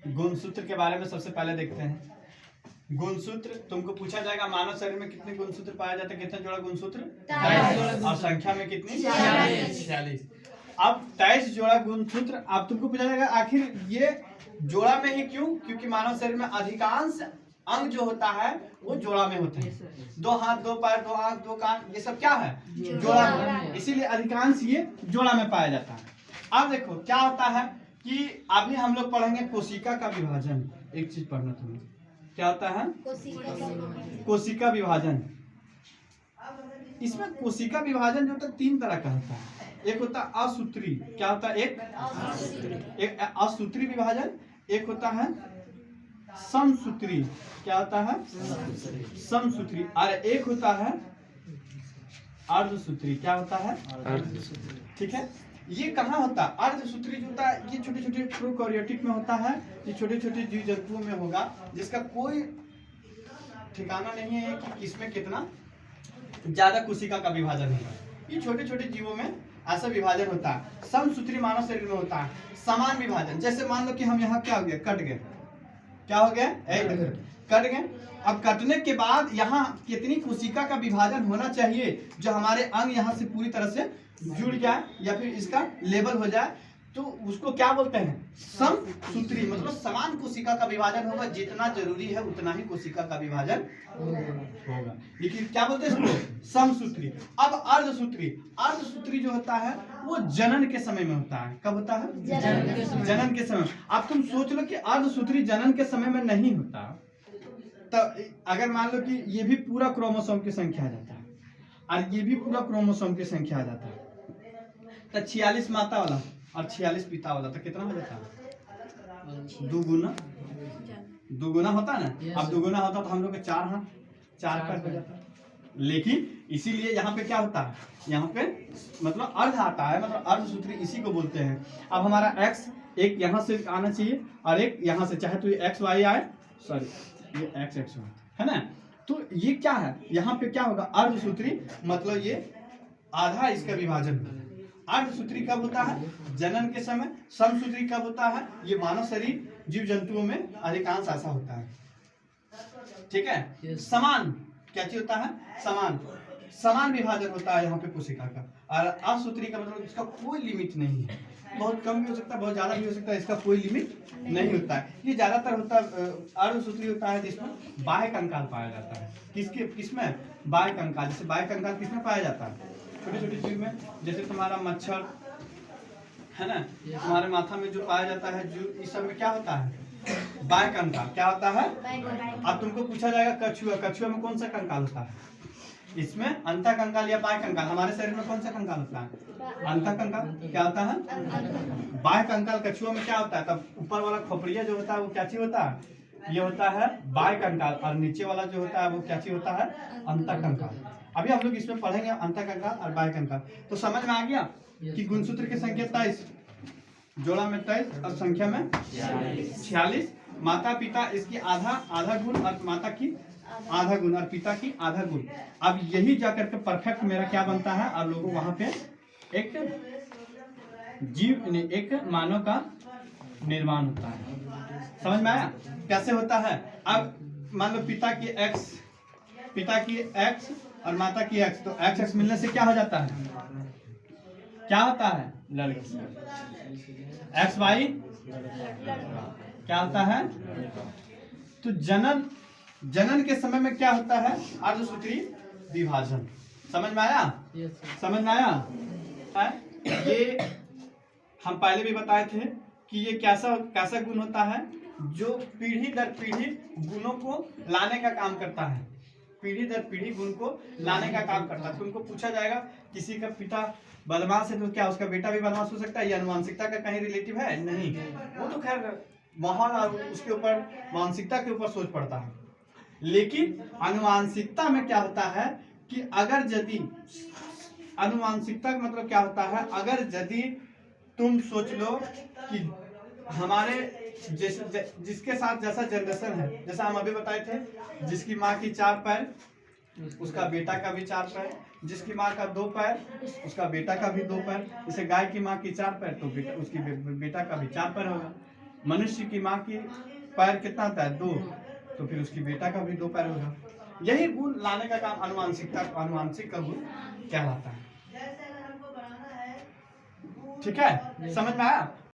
गुणसूत्र के बारे में सबसे पहले देखते हैं। गुणसूत्र तुमको पूछा जाएगा मानव शरीर में कितने गुणसूत्र पाए जाते हैं, कितने जोड़ा गुणसूत्र? 23। और संख्या में कितनी? 46। अब 23 जोड़ा गुणसूत्र। अब तुमको पूछा जाएगा आखिर ये जोड़ा में ही क्यों? क्योंकि मानव शरीर में अधिकांश अंग जो होता है वो जोड़ा में होता है। 2 हाथ, 2 पैर, 2 आंख, 2 कान, ये सब क्या है? जोड़ा में। इसीलिए अधिकांश ये जोड़ा में पाया जाता है। अब देखो क्या होता है कि अभी हम लोग पढ़ेंगे कोशिका का विभाजन। एक चीज पढ़ना तुम्हें, क्या होता है? कोशिका विभाजन। इसमें कोशिका विभाजन जो होता है 3 तरह का होता है। एक होता है असूत्री। क्या होता है? एक असूत्री विभाजन। एक होता है समसूत्री। क्या होता है? समसूत्री। और एक होता है अर्धसूत्री। क्या होता है? ठीक है। ये कहाँ होता है? अर्धसूत्री जो होता है ये छोटे छोटे प्रोकैरियोटिक में होता है। ये छोटे छोटे जीव जंतुओं में होगा जिसका कोई ठिकाना नहीं है कि किसमें कितना ज्यादा कोशिका का विभाजन है। ये छोटे छोटे जीवों में ऐसा विभाजन होता है। समसूत्री मानव शरीर में होता है। समान विभाजन, जैसे मान लो कि हम यहाँ क्या हो गया? कट गए। क्या हो गया? कट गए। अब कटने के बाद यहाँ कितनी कोशिका का विभाजन होना चाहिए जो हमारे अंग यहाँ से पूरी तरह से जुड़ जाए या फिर इसका लेवल हो जाए, तो उसको क्या बोलते हैं? समसूत्री। मतलब समान कोशिका का विभाजन होगा। जितना जरूरी है उतना ही कोशिका का विभाजन होगा। लेकिन क्या बोलते हैं इसको? समसूत्री। अब अर्धसूत्री। अर्धसूत्री जो होता है वो जनन के समय में होता है। कब होता है? जनन के समय। अब तुम सोच लो कि अर्धसूत्री जनन के समय में नहीं होता, तो अगर मान लो कि ये भी पूरा क्रोमोसोम की संख्या आ जाता है और ये भी पूरा क्रोमोसोम की संख्या आ जाता है, तो 46 माता वाला और 46 पिता वाला, तो कितना हो जाता है? दुगुना होता है ना। अब दुगुना होता तो हम लोग के 4 हाथ 4 पैर हो जाता है। लेकिन इसीलिए यहाँ पे क्या होता है? यहाँ पे मतलब अर्ध आता है, मतलब अर्धसूत्री इसी को बोलते हैं। अब हमारा x एक यहाँ से आना चाहिए और एक यहाँ से, चाहे तो ये एक्स वाई आए, सॉरी ये एक्स एक्स है ना। तो ये क्या है? यहाँ पे क्या होगा? अर्धसूत्री। मतलब ये आधा इसका विभाजन। अर्धसूत्री कब होता है? जनन के समय। समसूत्री कब होता है? ये मानव शरीर जीव जंतुओं में अधिकांश ऐसा होता है। ठीक है। समान क्या चीज होता है? समान विभाजन होता है यहाँ पे कोशिका का। और असूत्री का मतलब इसका कोई लिमिट नहीं है। बहुत कम भी हो सकता है, बहुत ज्यादा भी हो सकता है, इसका कोई लिमिट नहीं होता है। ये ज्यादातर होता है अर्धसूत्री होता है जिसमें बाह्य कंकाल पाया जाता है। किसमें? बाह्य कंकाल। जैसे बाह्य कंकाल किसमें पाया जाता है? छोटे छोटे जीव में। जैसे तुम्हारा मच्छर है ना, तुम्हारे माथा में जो पाया जाता है, जो इस सब में क्या होता है? बाह्य कंकाल। क्या होता है? अब तुमको पूछा जाएगा कछुआ। कछुआ में कौन सा कंकाल होता है? इसमें अंतः कंकाल या बाह्य कंकाल? हमारे शरीर में कौन सा कंकाल होता है? अंतः कंकाल। क्या होता है? बाह्य कंकाल कछुआ में क्या होता है? तब ऊपर वाला खोपड़िया जो होता है वो क्या चीज होता है? ये होता है बाह्य कंकाल। और नीचे वाला जो होता है वो क्या चीज होता है? अंतः कंकाल। अभी हम लोग इसमें पढ़ेंगे अंतः कंकाल और बाह्य कंकाल। तो समझ में आ गया कि गुणसूत्र की संख्या 23, जोड़ा में 23 और संख्या में 46। माता पिता इसकी आधा गुण और माता की आधा गुण और पिता की आधा गुण। अब यही जाकर के परफेक्ट मेरा क्या बनता है? और लोगों वहां पे एक जीव, एक मानव का निर्माण होता है। समझ में आया कैसे होता है? अब मान लो पिता की x और माता की x, तो x x मिलने से क्या हो जाता है? क्या होता है? लड़की। x y क्या होता है? तो जनन के समय में क्या होता है? अर्धसूत्री विभाजन। समझ में आया? समझ में आया? ये हम पहले भी बताए थे कि ये कैसा गुण होता है जो पीढ़ी दर पीढ़ी गुणों को लाने का काम करता है। पीढ़ी दर पीढ़ी गुण को लाने का काम करता है। तुमको पूछा जाएगा किसी का पिता बदमाश है तो क्या उसका बेटा भी बदमाश हो सकता है? ये अनुवांशिकता का कहीं रिलेटिव है? नहीं। वो तो खैर माहौल और उसके ऊपर मानसिकता के ऊपर सोच पड़ता है। लेकिन अनुवांशिकता में क्या होता है कि अगर यदि अनुवांशिकता का मतलब क्या होता है? अगर यदि तुम सोच लो कि हमारे जिसके साथ जैसा जनरेशन है, जैसा हम अभी बताए थे, जिसकी माँ की 4 पैर उसका बेटा का भी 4 पैर, जिसकी माँ का 2 पैर उसका बेटा का भी 2 पैर। जैसे गाय की माँ की 4 पैर तो उसकी बेटा का भी 4 पैर होगा। मनुष्य की माँ की पैर कितना होता है? 2, तो फिर उसकी बेटा का भी 2 पैर होगा। यही गुण लाने का काम अनुवांशिक का गुण कहलाता है। ठीक है, समझ में आया?